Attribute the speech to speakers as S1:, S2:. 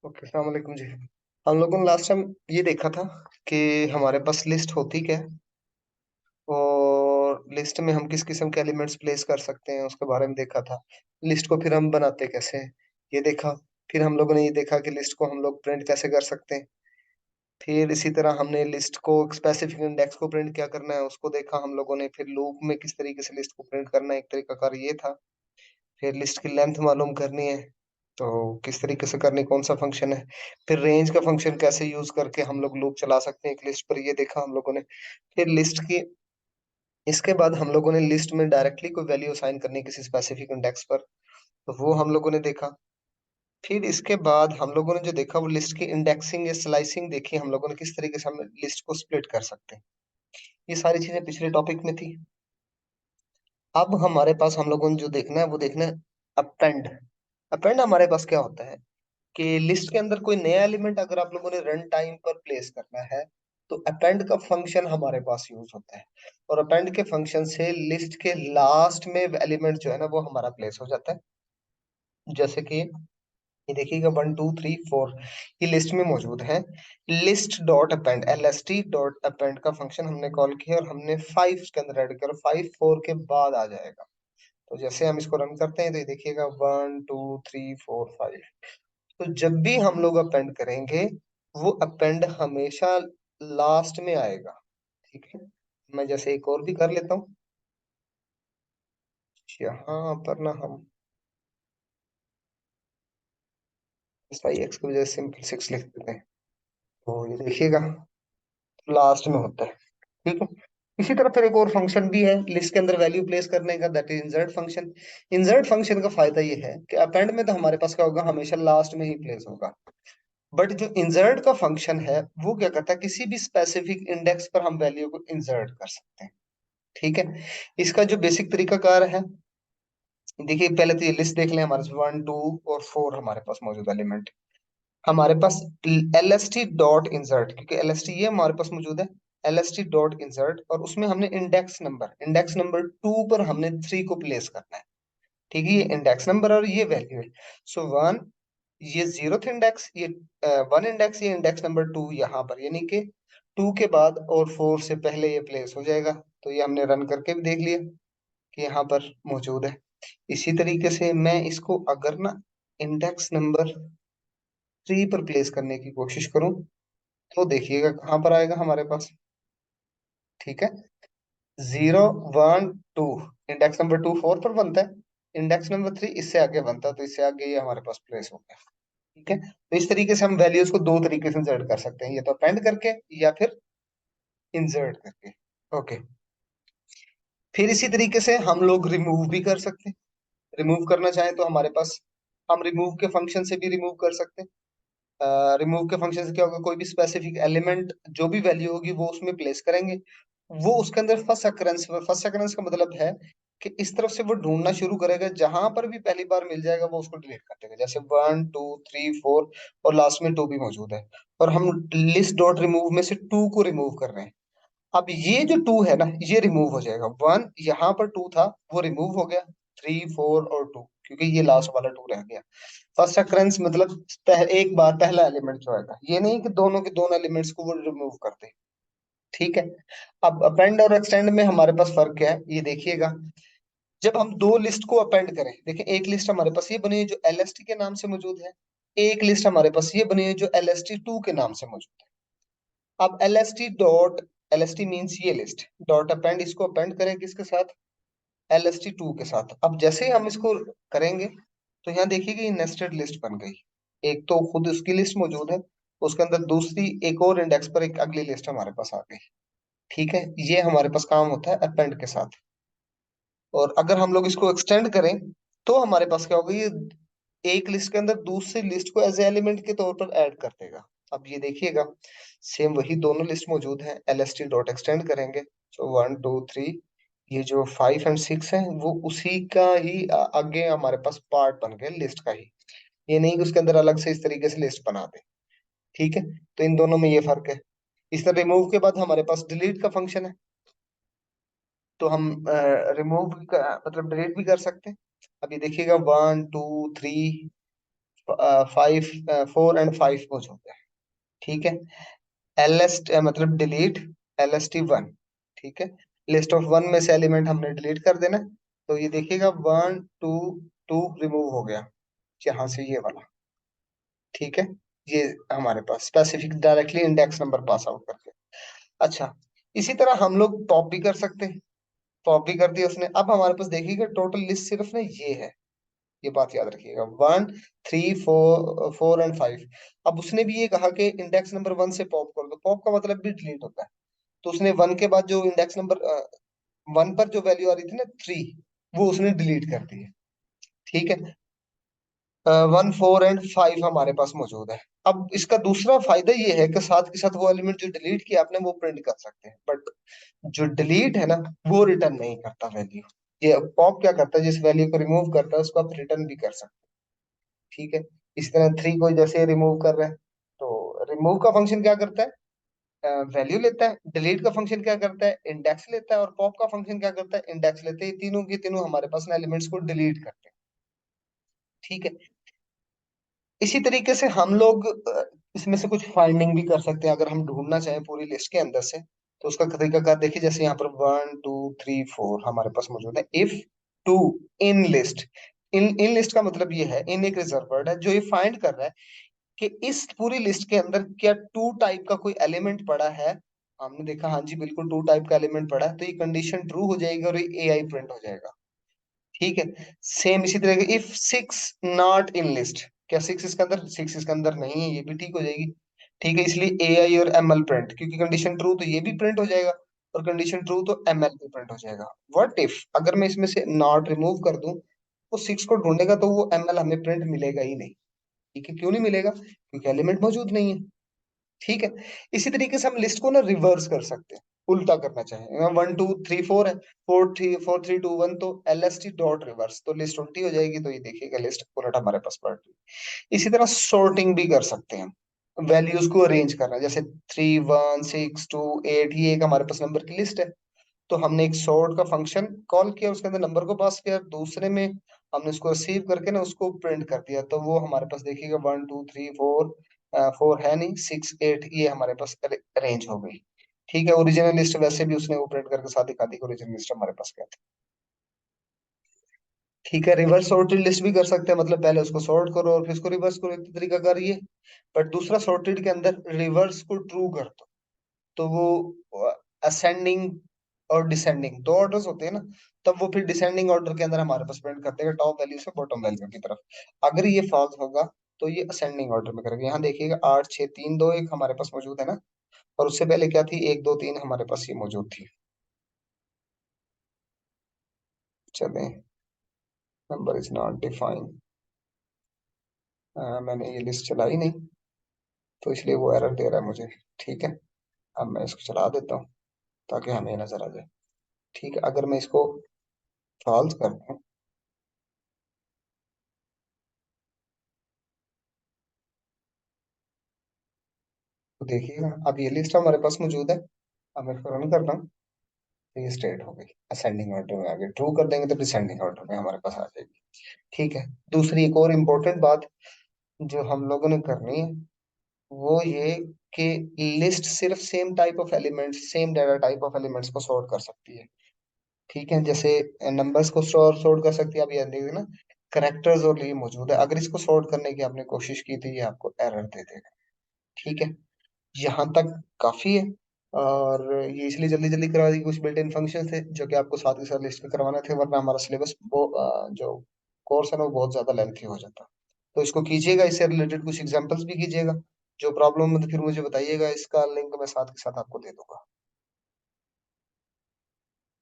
S1: Okay, अस्सलाम वालेकुम जी। हम लोगों ने लास्ट टाइम ये देखा था कि हमारे पास लिस्ट होती क्या है और लिस्ट में हम किस किस्म के एलिमेंट्स प्लेस कर सकते हैं उसके बारे में देखा था। लिस्ट को फिर हम बनाते कैसे हैं ये देखा। फिर हम लोगों ने ये देखा कि लिस्ट को हम लोग प्रिंट कैसे कर सकते हैं। फिर इसी तरह हमने लिस्ट को स्पेसिफिक इंडेक्स को प्रिंट क्या करना है उसको देखा हम लोगों ने। फिर लूप में किस तरीके से लिस्ट को प्रिंट करना है, एक तरीका कार ये था। फिर लिस्ट की लेंथ मालूम करनी है तो किस तरीके से करनी, कौन सा फंक्शन है। फिर रेंज का फंक्शन कैसे यूज करके हम लोग लूप चला सकते हैं एक लिस्ट पर, ये देखा हम लोगों ने। फिर लिस्ट की इसके बाद हम लोगों ने लिस्ट में डायरेक्टली कोई वैल्यू असाइन करनी है किसी स्पेसिफिक इंडेक्स पर, तो वो हम लोगों ने देखा। फिर इसके बाद हम लोगों ने जो देखा वो लिस्ट की इंडेक्सिंग या स्लाइसिंग देखी हम लोगों ने, किस तरीके से हम लिस्ट को स्प्लिट कर सकते हैं। ये सारी चीजें पिछले टॉपिक में थी। अब हमारे पास हम लोगों ने जो देखना है वो देखना है अपेंड। अपेंड हमारे पास क्या होता है कि लिस्ट के अंदर कोई नया एलिमेंट अगर आप लोगों ने रन टाइम पर प्लेस करना है तो अपेंड का फंक्शन हमारे पास यूज होता है। और अपेंड के फंक्शन से लिस्ट के लास्ट में एलिमेंट जो है ना वो हमारा प्लेस हो जाता है। जैसे कि ये देखिएगा 1 2 3 4 ये लिस्ट में मौजूद है। List dot append, LST dot append का फंक्शन हमने कॉल किया और हमने 5 के अंदर ऐड किया और 5 4 के बाद आ जाएगा। तो जैसे हम इसको रन करते हैं तो ये देखिएगा 1 2 3 4 5। तो जब भी हम लोग अपेंड करेंगे वो अपेंड हमेशा लास्ट में आएगा। ठीक है, मैं जैसे एक और भी कर लेता हूँ। यहाँ पर ना हम SIX की वजह से सिंपल 6 लिख देते हैं तो ये देखिएगा लास्ट में होता है। ठीक है, इसी तरह फिर एक और फंक्शन भी है लिस्ट के अंदर वैल्यू प्लेस करने का, that is insert function. Insert function का फायदा ये है कि अपेंड में तो हमारे पास क्या होगा, हमेशा लास्ट में ही प्लेस होगा। बट जो इंसर्ट का फंक्शन है वो क्या करता है, किसी भी स्पेसिफिक इंडेक्स पर हम वैल्यू को इंसर्ट कर सकते हैं। ठीक है, इसका जो बेसिक तरीका कार है, देखिए पहले तो ये लिस्ट देख लें। हमारे 1 2 और 4 हमारे पास मौजूद एलिमेंट। हमारे पास LST डॉट इंसर्ट, क्योंकि LST ये हमारे पास मौजूद है। LST डॉट इंसर्ट और उसमें हमने इंडेक्स नंबर 2 पर हमने 3 को प्लेस करना है। ठीक है, ये इंडेक्स नंबर और ये वैल्यू है। सो 1 ये 0th इंडेक्स, ये 1 इंडेक्स, ये इंडेक्स नंबर 2 यहाँ पर, यानी कि 2 के बाद और 4 से पहले ये प्लेस हो जाएगा। तो ये हमने रन करके भी देख लिया कि यहाँ पर मौजूद है। इसी तरीके से मैं इसको अगर ना इंडेक्स नंबर 3 पर प्लेस करने की कोशिश करूं तो देखिएगा कहाँ पर आएगा हमारे पास। ठीक है, 0 1 2, इंडेक्स नंबर 2 4 पर बनता है। इंडेक्स नंबर 3 इससे आगे बनता है, तो इससे आगे ये हमारे पास प्लेस हो गया। ठीक है, तो इस तरीके से हम वैल्यूज को दो तरीके से इंसर्ट कर सकते हैं, या तो अपेंड करके या फिर इंसर्ट करके। ओके, फिर इसी तरीके से हम लोग रिमूव भी कर सकते हैं। रिमूव करना चाहें तो हमारे पास हम रिमूव के फंक्शन से भी रिमूव कर सकते हैं। रिमूव के फंक्शन से क्या होगा, कोई भी स्पेसिफिक एलिमेंट जो भी वैल्यू होगी वो उसमें प्लेस करेंगे। वो उसके अंदर फर्स्ट अकरेंस का मतलब है कि इस तरफ से वो ढूंढना शुरू करेगा, जहां पर भी पहली बार मिल जाएगा वो उसको डिलीट कर देगा। जैसे 1 2 3 4 और लास्ट में 2 भी मौजूद है और हम लिस्ट डॉट रिमूव में से 2 को रिमूव कर रहे हैं। अब ये जो 2 है ना ये रिमूव हो जाएगा। 1 यहाँ पर 2 था वो रिमूव हो गया, 3 4 और 2, क्योंकि ये लास्ट वाला 2 रह गया। फर्स्ट अकरेंस मतलब एक बार पहला एलिमेंट जो आएगा, ये नहीं कि दोनों के दोनों एलिमेंट्स को वो रिमूव कर दे। ठीक है, अब अपेंड और एक्सटेंड में हमारे पास फर्क क्या है ये देखिएगा। जब हम दो लिस्ट को अपेंड करें, देखिए एक लिस्ट हमारे पास ये बनी है जो LST के नाम से मौजूद है, एक लिस्ट हमारे पास ये बनी है जो LST 2 के नाम से मौजूद है। अब LST मीन्स ये लिस्ट डॉट अपेंड, इसको अपेंड करें किसके साथ, LST 2 के साथ। अब जैसे ही हम इसको करेंगे तो यहाँ देखिए ये नेस्टेड लिस्ट बन गई। एक तो खुद उसकी लिस्ट मौजूद है, उसके अंदर दूसरी एक और इंडेक्स पर एक अगली लिस्ट हमारे पास आ गई। ठीक है, ये हमारे पास काम होता है अपेंड के साथ। और अगर हम लोग इसको एक्सटेंड करें तो हमारे पास क्या होगा, ये एक लिस्ट के अंदर दूसरी लिस्ट को एज ए एलिमेंट के तौर पर ऐड कर देगा। अब ये देखिएगा सेम वही दोनों लिस्ट मौजूद हैं, LST डॉट एक्सटेंड करेंगे तो 1 2 3, ये जो 5 और 6 है वो उसी का ही आगे हमारे पास पार्ट बन गया लिस्ट का ही। ये नहीं कि उसके अंदर अलग से इस तरीके से लिस्ट बना दे। ठीक है, तो इन दोनों में ये फर्क है। इस तरह रिमूव के बाद हमारे पास डिलीट का फंक्शन है, तो हम रिमूव मतलब डिलीट भी कर सकते हैं। अभी देखिएगा 1 2 3 फाइव, 4 और 5 मौजूद है। ठीक है। मतलब डिलीट LST 1। ठीक है। लिस्ट ऑफ 1 में से एलिमेंट हमने डिलीट कर देना। तो ये देखिएगा 1 2 2 रिमूव हो गया यहाँ से ये वाला। ठीक है। ये हमारे पास specific directly index number pass out करके। अच्छा, इसी तरह हम लोग पॉप भी कर सकते हैं। पॉप भी कर दिया उसने। अब हमारे पास देखिएगा टोटल लिस्ट सिर्फ ना ये है। ये बात याद रखिएगा, 1 3 4 4 और 5। अब उसने भी ये कहा कि इंडेक्स नंबर 1 से पॉप कर दो। पॉप का मतलब भी डिलीट होता है। तो उसने 1 के बाद जो इंडेक्स नंबर 1 पर जो वैल्यू आ रही थी ना 3, वो उसने डिलीट कर दी है। ठीक है। 1 4 और 5 हमारे पास मौजूद है। अब इसका दूसरा फायदा ये है कि साथ के साथ वो एलिमेंट जो डिलीट किया आपने वो प्रिंट कर सकते हैं। बट जो डिलीट है ना, वो रिटर्न नहीं करता वैल्यू। ये पॉप क्या करता है, जिस वैल्यू को रिमूव करता है उसको आप रिटर्न भी कर सकते हैं। ठीक है। इस तरह 3 को जैसे रिमूव कर रहे हैं, तो रिमूव का फंक्शन क्या करता है, वैल्यू लेता है। डिलीट का फंक्शन क्या करता है, इंडेक्स लेता है। और पॉप का फंक्शन क्या करता है, इंडेक्स लेते हैं। ये तीनों की तीनों हमारे पास एलिमेंट्स को डिलीट करते हैं। ठीक है। इसी तरीके से हम लोग इसमें से कुछ फाइंडिंग भी कर सकते हैं अगर हम ढूंढना चाहें पूरी लिस्ट के अंदर से। तो उसका तरीकाकार देखिए, जैसे यहाँ पर 1 2 3 4 हमारे पास मौजूद है। If two in list, in list का मतलब ये है, इन एक रिजर्व वर्ड है जो ये फाइंड कर रहा है कि इस पूरी लिस्ट के अंदर क्या टू टाइप का कोई एलिमेंट पड़ा है। हमने देखा हाँ जी बिल्कुल टू टाइप का एलिमेंट पड़ा है, तो ये कंडीशन ट्रू हो जाएगी और ये AI प्रिंट हो जाएगा। ठीक है। सेम इसी तरह के इफ 6 नॉट इन लिस्ट, क्या 6 इसके अंदर, 6 इसके अंदर नहीं है, ये भी ठीक हो जाएगी। ठीक है। इसलिए AI और ML प्रिंट, क्योंकि कंडीशन ट्रू तो ये भी प्रिंट हो जाएगा और कंडीशन ट्रू तो ML भी प्रिंट हो जाएगा। व्हाट इफ अगर मैं इसमें से नॉट रिमूव कर दूं, वो 6 को ढूंढेगा तो वो ML हमें प्रिंट मिलेगा ही नहीं। ठीक है। क्यों नहीं मिलेगा, क्योंकि एलिमेंट मौजूद नहीं है। ठीक है। इसी तरीके से हम लिस्ट को ना रिवर्स कर सकते हैं, उल्टा करना चाहें। 1 2 3 4 है, 4 3 4 3 2 1, तो LST डॉट रिवर्स, तो लिस्ट उल्टी हो जाएगी। तो ये देखिएगा लिस्ट उलट हमारे पास पलट गई। इसी तरह सॉर्टिंग भी कर सकते हैं, वैल्यूज को अरेंज करना। जैसे 3 1 6 2 8, ये एक हमारे पास नंबर की लिस्ट है। तो हमने एक सॉर्ट का फंक्शन कॉल किया, उसके अंदर नंबर को पास किया, दूसरे में हमने उसको रिसीव करके ना उसको प्रिंट कर दिया। तो वो हमारे पास देखिएगा 1 2 3 4, 4 है नहीं, 6 8, ये हमारे पास अरेंज हो गई। ठीक है। ओरिजिनल लिस्ट वैसे भी उसने वो प्रिंट करके साथ दिखा दी, ओरिजिनल लिस्ट हमारे पास क्या थी। ठीक है। रिवर्स सॉर्टेड लिस्ट भी कर सकते हैं, मतलब पहले उसको सॉर्ट करो और फिर उसको रिवर्स करो, एक तरीका करिए। बट दूसरा सॉर्टेड के अंदर रिवर्स को ट्रू कर दो, तो वो असेंडिंग और डिसेंडिंग दो ऑर्डर्स होते हैं ना, तब वो फिर डिसेंडिंग ऑर्डर के अंदर हमारे पास प्रिंट कर देगा, टॉप वैल्यू से बॉटम वैल्यू की तरफ। अगर ये फॉल्स होगा तो ये असेंडिंग ऑर्डर में करेगा। यहाँ देखिएगा 8 6 3 2 1 हमारे पास मौजूद है ना, और उससे पहले क्या थी, 1 2 3 हमारे पास ये मौजूद थी। चलें, नंबर इज नॉट डिफाइंड। मैंने ये लिस्ट चलाई नहीं, तो इसलिए वो एरर दे रहा है मुझे। ठीक है। अब मैं इसको चला देता हूँ ताकि हमें नजर आ जाए। ठीक है। अगर मैं इसको फॉल्स करता हूँ, तो देखिएगा अब ये लिस्ट हमारे पास मौजूद है। अब मैं इसको रन करता हूँ, तो ये स्ट्रेट हो गई, असेंडिंग ऑर्डर में आ गई। ट्रू कर देंगे तो डिसेंडिंग ऑर्डर में हमारे पास आ जाएगी। ठीक है। दूसरी एक और इम्पोर्टेंट बात जो हम लोगों ने करनी है, वो ये कि लिस्ट सिर्फ same type of elements, same data type of elements को सॉर्ट कर सकती है। ठीक है। जैसे नंबर्स को सॉर्ट कर सकती है। अब ये देखिए ना, करेक्टर्स और ये मौजूद है, अगर इसको सॉर्ट करने की आपने कोशिश की तो ये आपको एरर दे देगा। ठीक है। यहाँ तक काफी है। और ये इसलिए जल्दी जल्दी करवा दी, कुछ बिल्ट इन फंक्शन थे जो कि आपको साथ ही साथ लिस्ट में करवाने थे, वरना हमारा सिलेबस वो जो कोर्स है ना वो बहुत ज्यादा लेंथी हो जाता। तो इसको कीजिएगा, इससे रिलेटेड कुछ एग्जांपल्स भी कीजिएगा। जो प्रॉब्लम है तो फिर मुझे बताइएगा, इसका लिंक मैं साथ के साथ आपको दे दूंगा।